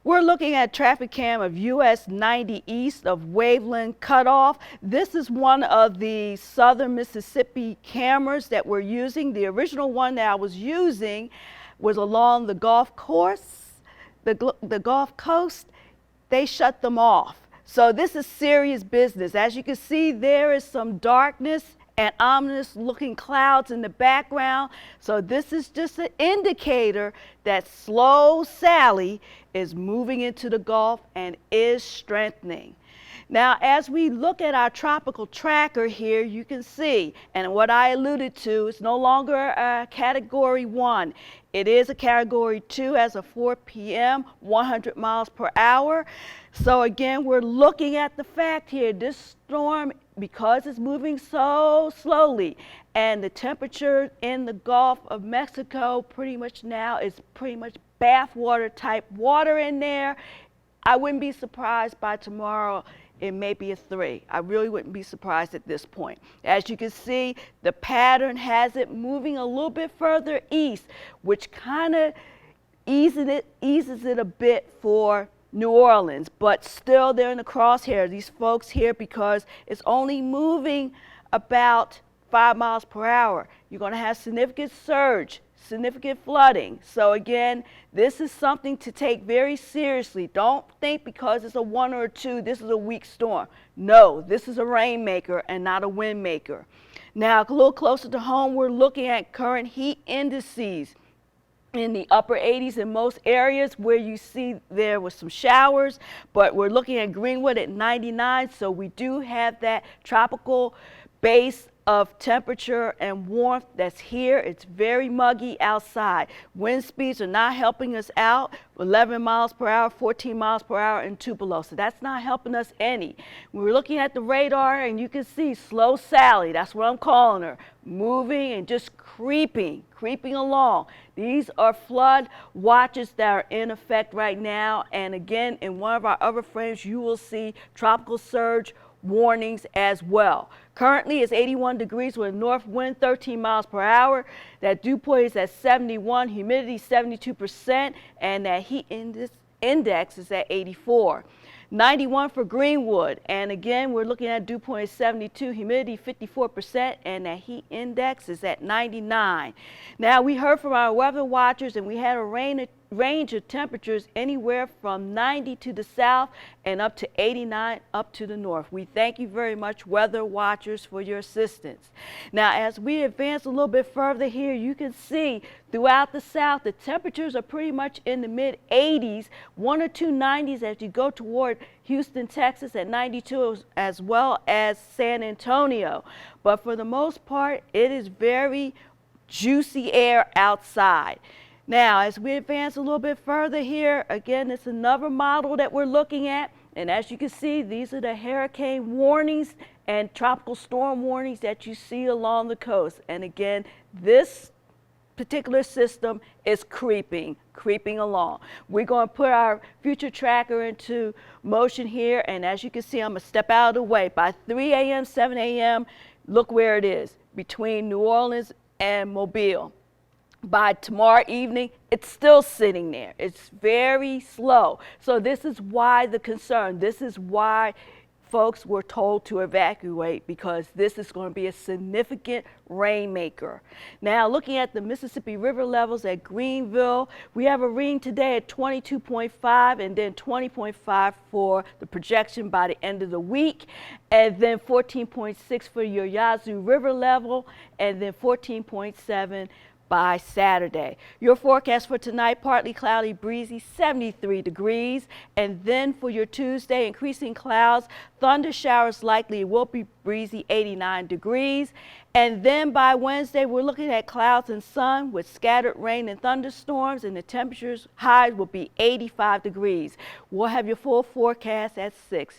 We're looking at traffic cam of US 90 east of Waveland Cutoff. This is one of the southern Mississippi cameras that we're using. The original one that I was using was along the golf course, the Gulf Coast. They shut them off. So this is serious business. As you can see, there is some darkness and ominous looking clouds in the background. So this is just an indicator that slow Sally is moving into the Gulf and is strengthening. Now, as we look at our tropical tracker here, you can see, and what I alluded to, it's no longer a category 1. It is a category 2 as of 4 p.m., 100 miles per hour. So again, we're looking at the fact here, this storm, because it's moving so slowly, and the temperature in the Gulf of Mexico pretty much now is pretty much bathwater type water in there. I wouldn't be surprised by tomorrow it may be a 3. I really wouldn't be surprised at this point. As you can see, the pattern has it moving a little bit further east, which kind of eases it a bit for New Orleans, but still they're in the crosshair, these folks here, because it's only moving about 5 miles per hour. You're going to have significant surge, significant flooding. So again, this is something to take very seriously. Don't think because it's a 1 or a 2, this is a weak storm. No, this is a rainmaker and not a wind maker. Now, a little closer to home, we're looking at current heat indices in the upper 80s in most areas where you see there was some showers, but we're looking at Greenwood at 99, so we do have that tropical base of temperature and warmth that's here. It's very muggy outside. Wind speeds are not helping us out. 11 miles per hour, 14 miles per hour, and Tupelo. So that's not helping us any. We're looking at the radar, and you can see slow Sally, that's what I'm calling her, moving and just creeping along. These are flood watches that are in effect right now. And again, in one of our other frames, you will see tropical surge warnings as well. Currently it's 81 degrees with a north wind 13 miles per hour. That dew point is at 71, humidity 72%, and that heat index is at 84. 91 for Greenwood, and again we're looking at dew point 72, humidity 54%, and that heat index is at 99. Now, we heard from our weather watchers, and we had a range of temperatures anywhere from 90 to the south and up to 89 up to the north. We thank you very much, weather watchers, for your assistance. Now, as we advance a little bit further here, you can see throughout the south the temperatures are pretty much in the mid 80s, 1 or 2 90s as you go toward Houston, Texas at 92, as well as San Antonio. But for the most part, it is very juicy air outside. Now, as we advance a little bit further here, again, it's another model that we're looking at. And as you can see, these are the hurricane warnings and tropical storm warnings that you see along the coast. And again, this particular system is creeping along. We're going to put our future tracker into motion here. And as you can see, I'm going to step out of the way. By 3 a.m., 7 a.m., look where it is, between New Orleans and Mobile. By tomorrow evening, it's still sitting there. It's very slow. So this is why the concern. This is why folks were told to evacuate, because this is going to be a significant rainmaker. Now, looking at the Mississippi River levels at Greenville, we have a reading today at 22.5 and then 20.5 for the projection by the end of the week, and then 14.6 for your Yazoo River level, and then 14.7 by Saturday. Your forecast for tonight, partly cloudy, breezy, 73 degrees. And then for your Tuesday, increasing clouds, thunder showers likely, it will be breezy, 89 degrees. And then by Wednesday, we're looking at clouds and sun with scattered rain and thunderstorms, and the temperatures highs will be 85 degrees. We'll have your full forecast at 6.